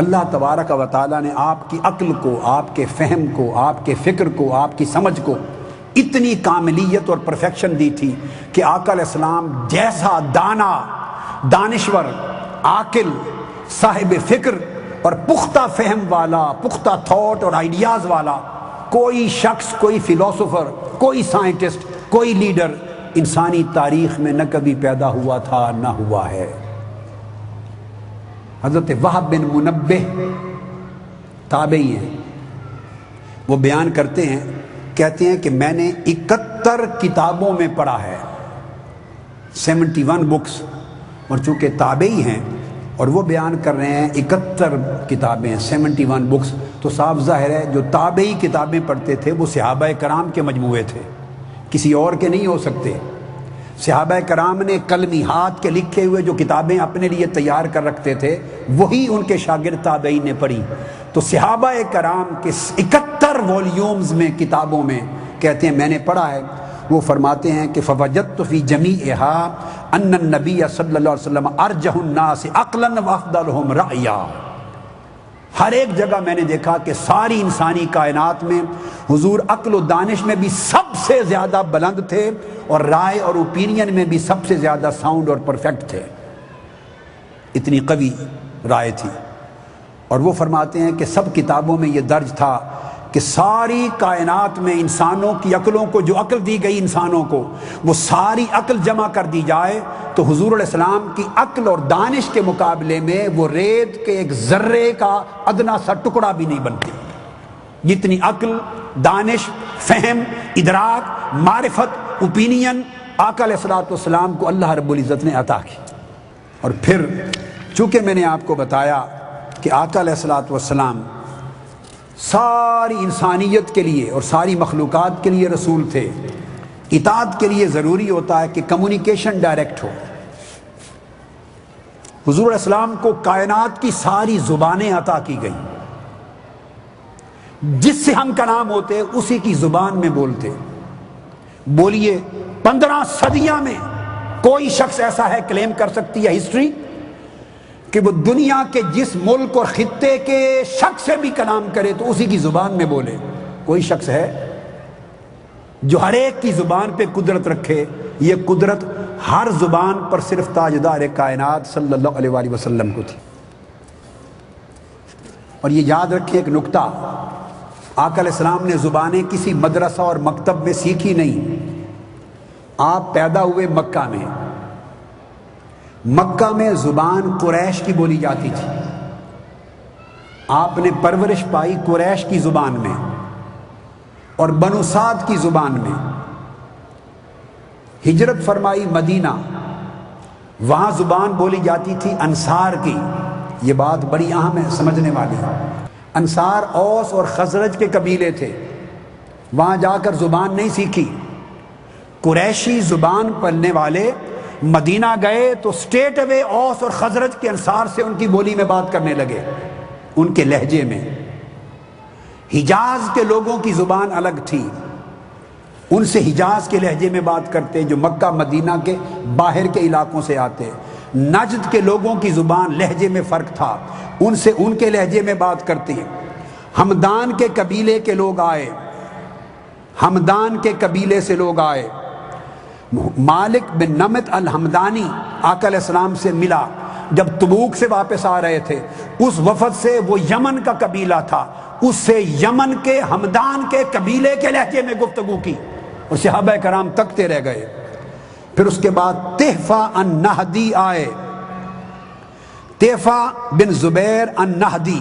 اللہ تبارک و تعالیٰ نے آپ کی عقل کو، آپ کے فہم کو، آپ کے فکر کو، آپ کی سمجھ کو اتنی کاملیت اور پرفیکشن دی تھی کہ آقا علیہ السلام جیسا دانا، دانشور، عاقل، صاحب فکر اور پختہ فہم والا، پختہ تھاٹ اور آئیڈیاز والا کوئی شخص، کوئی فلاسفر، کوئی سائنٹسٹ، کوئی لیڈر انسانی تاریخ میں نہ کبھی پیدا ہوا تھا نہ ہوا ہے۔ حضرت وہب بن منبہ تابعی ہیں، وہ بیان کرتے ہیں، کہتے ہیں کہ میں نے 71 کتابوں میں پڑھا ہے، 71 بکس، اور چونکہ تابعی ہیں اور وہ بیان کر رہے ہیں 71 کتابیں، 71 بکس، تو صاف ظاہر ہے جو تابعی کتابیں پڑھتے تھے وہ صحابہ کرام کے مجموعے تھے، کسی اور کے نہیں ہو سکتے۔ صحابہ کرام نے قلمی ہاتھ کے لکھے ہوئے جو کتابیں اپنے لیے تیار کر رکھتے تھے وہی ان کے شاگرد تابعین نے پڑھی۔ تو صحابہ کرام کے 71 والیومز میں، کتابوں میں، کہتے ہیں میں نے پڑھا ہے۔ وہ فرماتے ہیں کہ فوجدت فی جمیعہا ان النبی صلی اللہ علیہ وسلم ارجح الناس عقلا وافضلهم رأیا۔ ہر ایک جگہ میں نے دیکھا کہ ساری انسانی کائنات میں حضور عقل و دانش میں بھی سب سے زیادہ بلند تھے اور رائے اور اوپینین میں بھی سب سے زیادہ ساؤنڈ اور پرفیکٹ تھے، اتنی قوی رائے تھی۔ اور وہ فرماتے ہیں کہ سب کتابوں میں یہ درج تھا کہ ساری کائنات میں انسانوں کی عقلوں کو، جو عقل دی گئی انسانوں کو، وہ ساری عقل جمع کر دی جائے تو حضور علیہ السلام کی عقل اور دانش کے مقابلے میں وہ ریت کے ایک ذرے کا ادنا سا ٹکڑا بھی نہیں بنتی، جتنی عقل، دانش، فہم، ادراک، معرفت، اوپینین آقا علیہ السلام کو اللہ رب العزت نے عطا کی۔ اور پھر چونکہ میں نے آپ کو بتایا کہ آقا علیہ السلام ساری انسانیت کے لیے اور ساری مخلوقات کے لیے رسول تھے، اطاعت کے لیے ضروری ہوتا ہے کہ کمیونیکیشن ڈائریکٹ ہو۔ حضور علیہ السلام کو کائنات کی ساری زبانیں عطا کی گئیں، جس سے ہم کلام ہوتے اسی کی زبان میں بولتے۔ بولیے 15 صدیاں میں کوئی شخص ایسا ہے کلیم کر سکتی ہے ہسٹری کہ وہ دنیا کے جس ملک اور خطے کے شخص سے بھی کلام کرے تو اسی کی زبان میں بولے؟ کوئی شخص ہے جو ہر ایک کی زبان پہ قدرت رکھے؟ یہ قدرت ہر زبان پر صرف تاجدار کائنات صلی اللہ علیہ وآلہ وسلم کو تھی۔ اور یہ یاد رکھیں ایک نکتہ، آقا علیہ السلام نے زبانیں کسی مدرسہ اور مکتب میں سیکھی نہیں۔ آپ پیدا ہوئے مکہ میں، مکہ میں زبان قریش کی بولی جاتی تھی، آپ نے پرورش پائی قریش کی زبان میں اور بنو سعد کی زبان میں۔ ہجرت فرمائی مدینہ، وہاں زبان بولی جاتی تھی انصار کی۔ یہ بات بڑی اہم ہے، سمجھنے والی۔ انصار اوس اور خزرج کے قبیلے تھے، وہاں جا کر زبان نہیں سیکھی۔ قریشی زبان پڑھنے والے مدینہ گئے تو سٹیٹ اوے اوس اور خزرج کے انصار سے ان کی بولی میں بات کرنے لگے، ان کے لہجے میں۔ حجاز کے لوگوں کی زبان الگ تھی، ان سے حجاز کے لہجے میں بات کرتے جو مکہ مدینہ کے باہر کے علاقوں سے آتے۔ نجد کے لوگوں کی زبان لہجے میں فرق تھا، ان سے ان کے لہجے میں بات کرتی۔ ہمدان کے قبیلے کے لوگ آئے، ہمدان کے قبیلے سے لوگ آئے۔ مالک بن نمط الحمدانی آقا علیہ السلام سے ملا جب تبوک سے واپس آ رہے تھے، اس وفد سے، وہ یمن کا قبیلہ تھا، اس سے یمن کے ہمدان کے قبیلے کے لہجے میں گفتگو کی اور صحابہ کرام تکتے رہ گئے۔ پھر اس کے بعد تحفہ النہدی آئے، تحفہ بن زبیر النہدی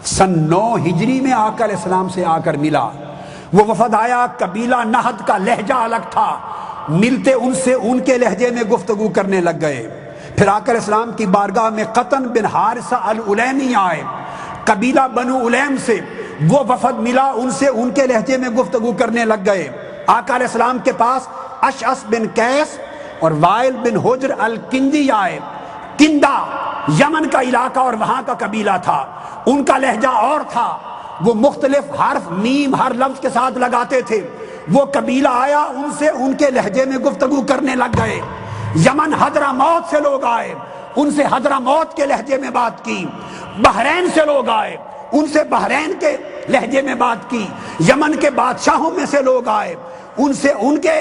سن 9 ہجری میں آقا علیہ السلام سے آ کر ملا۔ وہ وفد آیا، قبیلہ نہد کا لہجہ الگ تھا، ملتے ان سے ان کے لہجے میں گفتگو کرنے لگ گئے۔ پھر آقا علیہ السلام کی بارگاہ میں قطن بن حارثہ العلیمی آئے، قبیلہ بنو علیم سے وہ وفد ملا، ان سے ان کے لہجے میں گفتگو کرنے لگ گئے۔ آقا علیہ السلام کے پاس اشعث بن قیس اور وائل بن حجر الکندی آئے۔ کندہ یمن کا علاقہ اور وہاں کا قبیلہ تھا، ان کا لہجہ اور تھا، وہ مختلف حرف میم ہر لفظ کے ساتھ لگاتے تھے۔ وہ قبیلہ آیا، ان سے ان کے لہجے میں گفتگو کرنے لگ گئے۔ یمن حضرموت سے لوگ آئے، ان سے حضرموت کے لہجے میں بات کی، بحرین سے لوگ آئے ان سے بحرین کے لہجے میں بات کی، یمن کے بادشاہوں میں سے لوگ آئے ان سے ان کے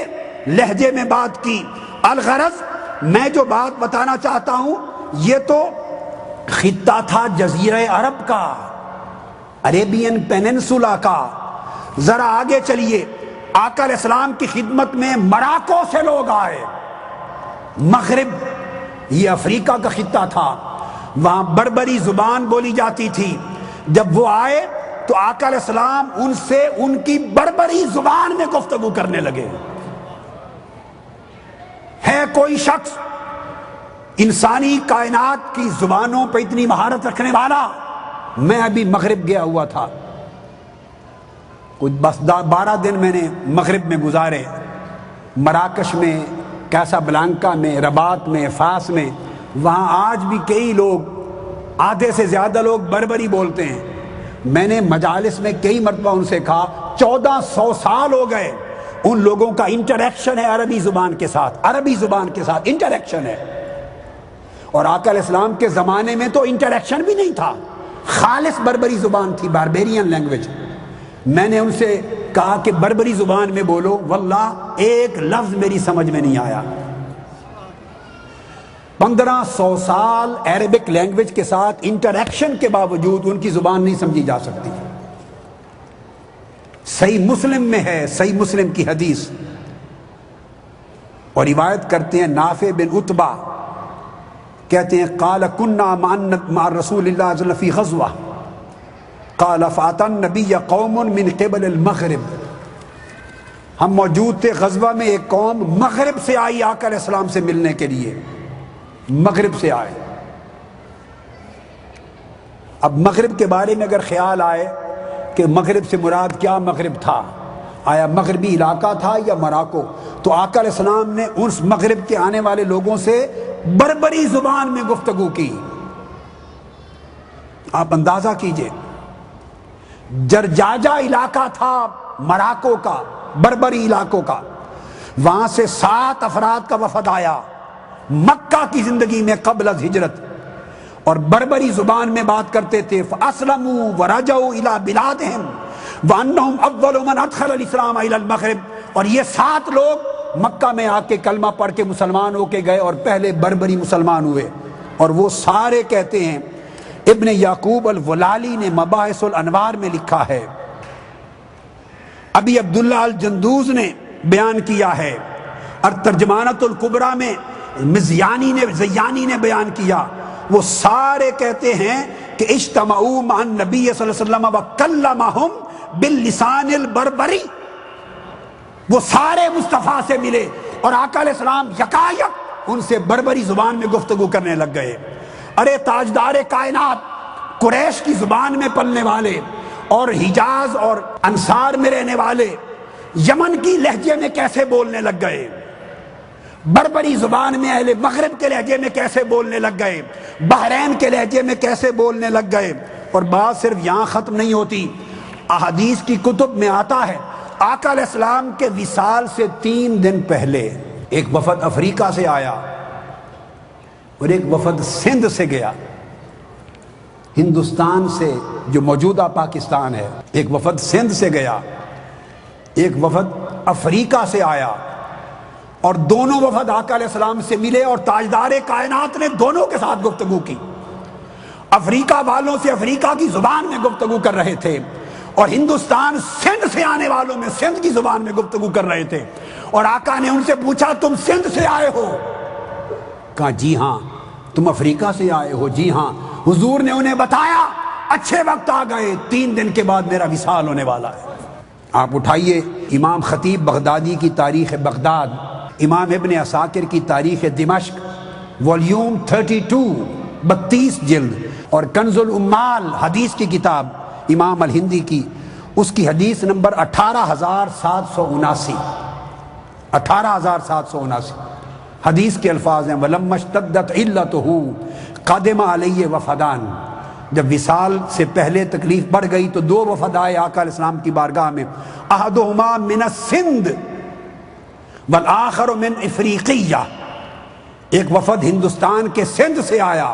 لہجے میں بات کی۔ الغرض میں جو بات بتانا چاہتا ہوں، یہ تو خطہ تھا جزیرہ عرب کا، عریبین پیننسولا کا۔ ذرا آگے چلیے، آقا علیہ السلام کی خدمت میں مراکو سے لوگ آئے، مغرب یہ افریقہ کا خطہ تھا، وہاں بربری زبان بولی جاتی تھی۔ جب وہ آئے تو آقا علیہ السلام ان سے ان کی بربری زبان میں گفتگو کرنے لگے۔ ہے کوئی شخص انسانی کائنات کی زبانوں پہ اتنی مہارت رکھنے والا؟ میں ابھی مغرب گیا ہوا تھا، کچھ بس 12 دن میں نے مغرب میں گزارے، مراکش میں، کیسا بلانکا میں، رباط میں، فاس میں۔ وہاں آج بھی کئی لوگ، آدھے سے زیادہ لوگ بربری بولتے ہیں۔ میں نے مجالس میں کئی مرتبہ ان سے کہا 1400 سال ہو گئے ان لوگوں کا انٹریکشن ہے عربی زبان کے ساتھ، عربی زبان کے ساتھ انٹریکشن ہے۔ اور آقا علیہ السلام کے زمانے میں تو انٹریکشن بھی نہیں تھا، خالص بربری زبان تھی، باربیرین لینگویج۔ میں نے ان سے کہا کہ بربری زبان میں بولو، واللہ ایک لفظ میری سمجھ میں نہیں آیا۔ 1500 سال عربک لینگویج کے ساتھ انٹریکشن کے باوجود ان کی زبان نہیں سمجھی جا سکتی۔ صحیح مسلم میں ہے، صحیح مسلم کی حدیث، اور روایت کرتے ہیں نافع بن عتبہ کہتے ہیں قال كنا مع رسول اللہ صلی اللہ علیہ وسلم فی غزوہ قال فاتى النبی قوم من قبل المغرب، ہم موجود تھے غزوہ میں، ایک قوم مغرب سے آئی آقا علیہ السلام سے ملنے کے لیے، مغرب سے آئے۔ اب مغرب کے بارے میں اگر خیال آئے کہ مغرب سے مراد کیا مغرب تھا، آیا مغربی علاقہ تھا یا مراکو، تو آقا علیہ السلام نے اس مغرب کے آنے والے لوگوں سے بربری زبان میں گفتگو کی۔ آپ اندازہ کیجئے، جرجاجہ علاقہ تھا مراکو کا، بربری علاقوں کا، وہاں سے 7 افراد کا وفد آیا مکہ کی زندگی میں قبل از ہجرت، اور بربری زبان میں بات کرتے تھے۔ فَأَسْلَمُوا وَرَجَعُوا إِلَى بِلَادِهِمْ وَأَنَّهُمْ أَفْضَلُ مَنْ أَدْخَلَ الْإِسْلَامَ إِلَى الْمَغْرِبِ، اور یہ 7 لوگ مکہ میں آ کے کلمہ پڑھ کے مسلمان ہو کے گئے اور پہلے بربری مسلمان ہوئے، اور وہ سارے کہتے ہیں۔ ابن یعقوب الولالی نے مباحث الانوار میں لکھا ہے، ابی عبداللہ الجندوز نے بیان کیا ہے، اور ترجمانۃ الکبریٰ میں زیانی نے بیان کیا، وہ سارے کہتے ہیں کہ اجتمعوا مع النبی صلی اللہ علیہ وسلم وکلمہم باللسان البربری، وہ سارے مصطفیٰ سے ملے اور آقا علیہ السلام یکایک ان سے بربری زبان میں گفتگو کرنے لگ گئے۔ ارے تاجدار کائنات، قریش کی زبان میں پلنے والے اور حجاز اور انصار میں رہنے والے یمن کی لہجے میں کیسے بولنے لگ گئے، بربری زبان میں اہل مغرب کے لہجے میں کیسے بولنے لگ گئے، بحرین کے لہجے میں کیسے بولنے لگ گئے۔ اور بات صرف یہاں ختم نہیں ہوتی، احادیث کی کتب میں آتا ہے آقا علیہ السلام کے وصال سے 3 دن پہلے ایک وفد افریقہ سے آیا اور ایک وفد سندھ سے گیا، ہندوستان سے جو موجودہ پاکستان ہے، ایک وفد سندھ سے گیا، ایک وفد افریقہ سے آیا، اور دونوں وفد آقا علیہ السلام سے ملے اور تاجدار کائنات نے دونوں کے ساتھ گفتگو کی۔ افریقہ والوں سے افریقہ کی زبان میں گفتگو کر رہے تھے، اور ہندوستان سندھ سے آنے والوں میں سندھ کی زبان میں گفتگو کر رہے تھے، اور آقا نے ان سے پوچھا تم سندھ سے آئے ہو؟ کہا جی ہاں۔ تم افریقہ سے آئے ہو؟ جی ہاں۔ حضور نے انہیں بتایا اچھے وقت آ گئے، 3 دن کے بعد میرا وصال ہونے والا ہے۔ آپ اٹھائیے امام خطیب بغدادی کی تاریخ بغداد، امام ابن عساکر کی تاریخ دمشق، والیوم 32 جلد، اور کنز الامال حدیث کی کتاب امام الہندی کی، اس کی حدیث نمبر 18779، 18779 حدیث کے الفاظ ہیں وَلَمَّا اشْتَدَّتْ عِلَّتُهُ قَدِمَ عَلَيَّ وَفَدَانِ، جب وصال سے پہلے تکلیف بڑھ گئی تو 2 وفد آئے آقا علیہ السلام کی بارگاہ میں، احدہما من السندھ والآخر من افریقیہ، ایک وفد ہندوستان کے سندھ سے آیا،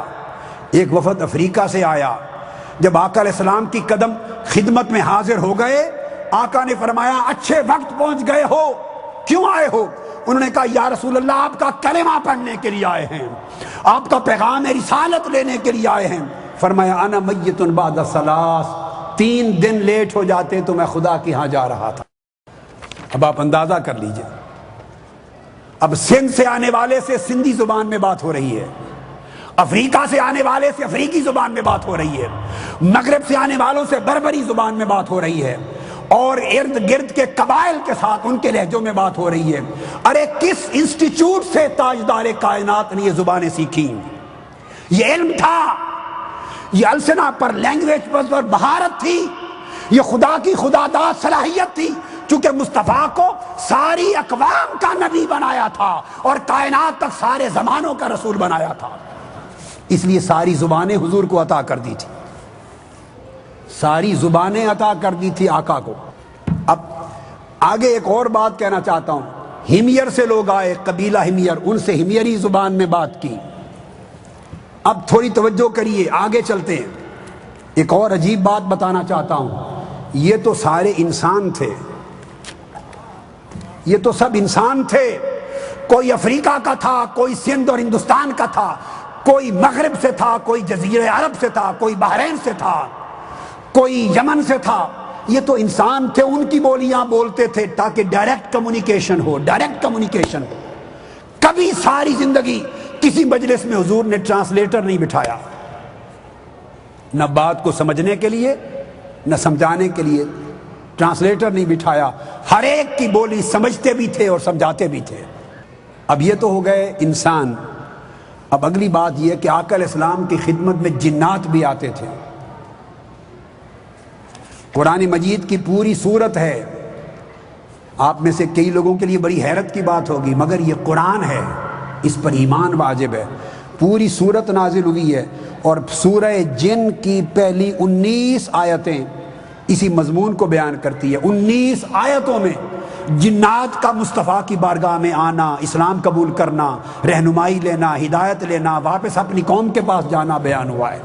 ایک وفد افریقہ سے آیا۔ جب آقا علیہ السلام کی قدم خدمت میں حاضر ہو گئے، آقا نے فرمایا اچھے وقت پہنچ گئے ہو، کیوں آئے ہو؟ انہوں نے کہا یا رسول اللہ آپ کا کلمہ پڑھنے کے لیے آئے ہیں، آپ کا پیغام رسالت لینے کے لیے آئے ہیں۔ فرمایا انا میت بعد الثلاث، 3 دن لیٹ ہو جاتے تو میں خدا کی ہاں جا رہا تھا۔ اب آپ اندازہ کر لیجئے، اب سندھ سے آنے والے سے سندھی زبان میں بات ہو رہی ہے، افریقہ سے آنے والے سے افریقی زبان میں بات ہو رہی ہے، مغرب سے آنے والوں سے بربری زبان میں بات ہو رہی ہے، اور ارد گرد کے قبائل کے ساتھ ان کے لہجوں میں بات ہو رہی ہے۔ ارے کس انسٹیٹیوٹ سے تاجدار کائنات نے یہ زبانیں سیکھی؟ یہ علم تھا، یہ السنہ پر، لینگویج پر مہارت تھی، یہ خدا کی خداداد صلاحیت تھی، چونکہ مصطفیٰ کو ساری اقوام کا نبی بنایا تھا اور کائنات تک سارے زمانوں کا رسول بنایا تھا، اس لیے ساری زبانیں حضور کو عطا کر دی تھی، ساری زبانیں عطا کر دی تھی آقا کو۔ اب آگے ایک اور بات کہنا چاہتا ہوں، ہمیر سے لوگ آئے، قبیلہ ہمیر، ان سے ہمیری زبان میں بات کی۔ اب تھوڑی توجہ کریے، آگے چلتے ہیں۔ ایک اور عجیب بات بتانا چاہتا ہوں، یہ تو سارے انسان تھے، یہ تو سب انسان تھے، کوئی افریقہ کا تھا، کوئی سندھ اور ہندوستان کا تھا، کوئی مغرب سے تھا، کوئی جزیرہ عرب سے تھا، کوئی بحرین سے تھا، کوئی یمن سے تھا۔ یہ تو انسان تھے، ان کی بولیاں بولتے تھے تاکہ ڈائریکٹ کمیونیکیشن ہو، ڈائریکٹ کمیونیکیشن ہو۔ کبھی ساری زندگی کسی مجلس میں حضور نے ٹرانسلیٹر نہیں بٹھایا، نہ بات کو سمجھنے کے لیے نہ سمجھانے کے لیے ٹرانسلیٹر نہیں بٹھایا، ہر ایک کی بولی سمجھتے بھی تھے اور سمجھاتے بھی تھے۔ اب یہ تو ہو گئے انسان، اب اگلی بات یہ کہ آقا علیہ السلام کی خدمت میں جنات بھی آتے تھے۔ قرآن مجید کی پوری سورت ہے، آپ میں سے کئی لوگوں کے لیے بڑی حیرت کی بات ہوگی، مگر یہ قرآن ہے، اس پر ایمان واجب ہے۔ پوری سورت نازل ہوئی ہے اور سورہ جن کی پہلی 19 آیتیں اسی مضمون کو بیان کرتی ہے۔ 19 آیتوں میں جنات کا مصطفیٰ کی بارگاہ میں آنا، اسلام قبول کرنا، رہنمائی لینا، ہدایت لینا، واپس اپنی قوم کے پاس جانا بیان ہوا ہے۔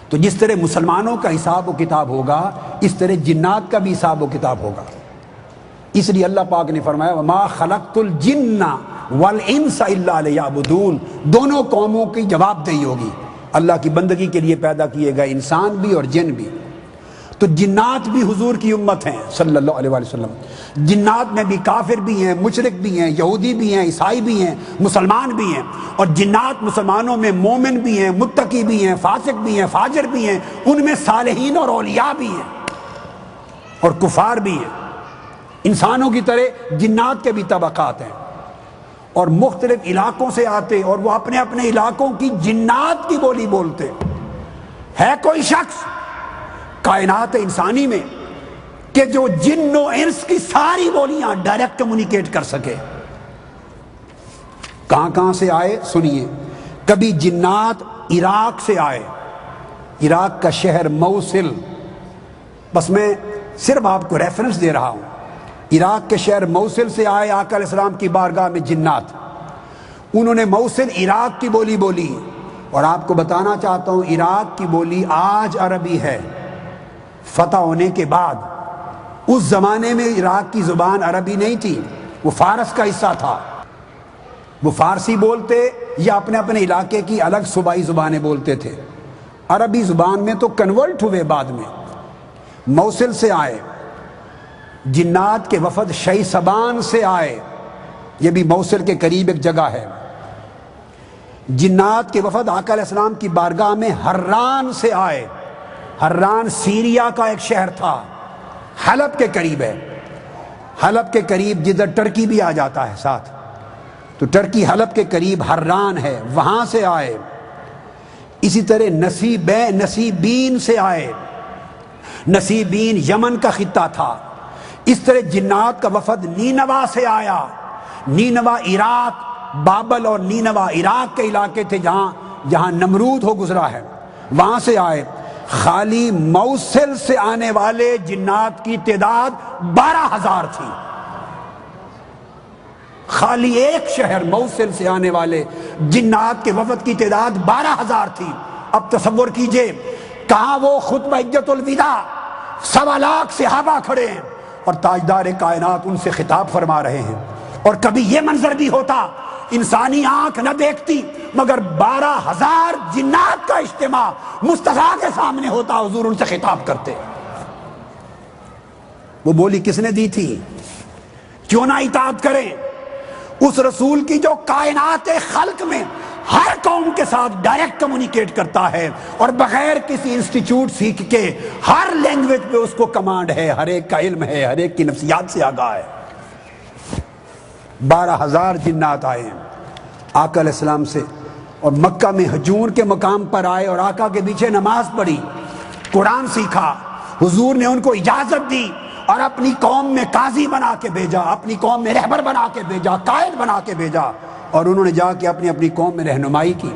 تو جس طرح مسلمانوں کا حساب و کتاب ہوگا، اس طرح جنات کا بھی حساب و کتاب ہوگا۔ اس لیے اللہ پاک نے فرمایا وَمَا خَلَقْتُ الْجِنَّ وَالْإِنسَ إِلَّا لِيَعْبُدُونَ، دونوں قوموں کی جواب دہی ہوگی، اللہ کی بندگی کے لیے پیدا کیے گئے انسان بھی اور جن بھی۔ تو جنات بھی حضور کی امت ہیں صلی اللہ علیہ وسلم۔ جنات میں بھی کافر بھی ہیں، مشرک بھی ہیں، یہودی بھی ہیں، عیسائی بھی ہیں، مسلمان بھی ہیں، اور جنات مسلمانوں میں مومن بھی ہیں، متقی بھی ہیں، فاسق بھی ہیں، فاجر بھی ہیں، ان میں صالحین اور اولیاء بھی ہیں اور کفار بھی ہیں۔ انسانوں کی طرح جنات کے بھی طبقات ہیں اور مختلف علاقوں سے آتے، اور وہ اپنے اپنے علاقوں کی جنات کی بولی بولتے۔ ہے کوئی شخص کائنات انسانی میں کہ جو جن و انس کی ساری بولیاں ڈائریکٹ کمیونیکیٹ کر سکے؟ کہاں کہاں سے آئے سنیے۔ کبھی جنات عراق سے آئے، عراق کا شہر موصل، بس میں صرف آپ کو ریفرنس دے رہا ہوں، عراق کے شہر موصل سے آئے آقا علیہ السلام کی بارگاہ میں جنات۔ انہوں نے موصل عراق کی بولی بولی، اور آپ کو بتانا چاہتا ہوں عراق کی بولی آج عربی ہے، فتح ہونے کے بعد۔ اس زمانے میں عراق کی زبان عربی نہیں تھی، وہ فارس کا حصہ تھا، وہ فارسی بولتے یا اپنے اپنے علاقے کی الگ صوبائی زبانیں بولتے تھے، عربی زبان میں تو کنورٹ ہوئے بعد میں۔ موصل سے آئے جنات کے وفد، شیسبان سے آئے، یہ بھی موصل کے قریب ایک جگہ ہے۔ جنات کے وفد آقا علیہ السلام کی بارگاہ میں حران سے آئے۔ حران سیریا کا ایک شہر تھا، حلب کے قریب ہے، حلب کے قریب جدھر ٹرکی بھی آ جاتا ہے ساتھ، تو ٹرکی حلب کے قریب حران ہے، وہاں سے آئے۔ اسی طرح نصیبین سے آئے، نصیبین یمن کا خطہ تھا۔ اس طرح جنات کا وفد نینوا سے آیا، نینوا عراق، بابل اور نینوا عراق کے علاقے تھے جہاں نمرود ہو گزرا ہے، وہاں سے آئے۔ خالی موصل سے آنے والے جنات کی تعداد 12,000 تھی، خالی ایک شہر موصل سے آنے والے جنات کے وفد کی تعداد 12,000 تھی۔ اب تصور کیجئے کہاں وہ خطبہ حجۃ الوداع، 1.25 لاکھ صحابہ کھڑے ہیں اور تاجدار کائنات ان سے خطاب فرما رہے ہیں، اور کبھی یہ منظر بھی ہوتا انسانی آنکھ نہ دیکھتی مگر 12,000 جنات کا اجتماع مصطفیٰ کے سامنے ہوتا، حضور ان سے خطاب کرتے۔ وہ بولی کس نے دی تھی؟ کیوں نہ اطاعت کریں اس رسول کی جو کائنات خلق میں ہر قوم کے ساتھ ڈائریکٹ کمیونیکیٹ کرتا ہے اور بغیر کسی انسٹیٹیوٹ سیکھ کے ہر لینگویج پہ اس کو کمانڈ ہے، ہر ایک کا علم ہے، ہر ایک کی نفسیات سے آگاہ ہے۔ 12,000 جنات آئے ہیں آقا علیہ السلام سے، اور مکہ میں ہجون کے مقام پر آئے اور آقا کے پیچھے نماز پڑھی، قرآن سیکھا، حضور نے ان کو اجازت دی اور اپنی قوم میں قاضی بنا کے بھیجا، اپنی قوم میں رہبر بنا کے بھیجا، قائد بنا کے بھیجا، اور انہوں نے جا کے اپنی قوم میں رہنمائی کی۔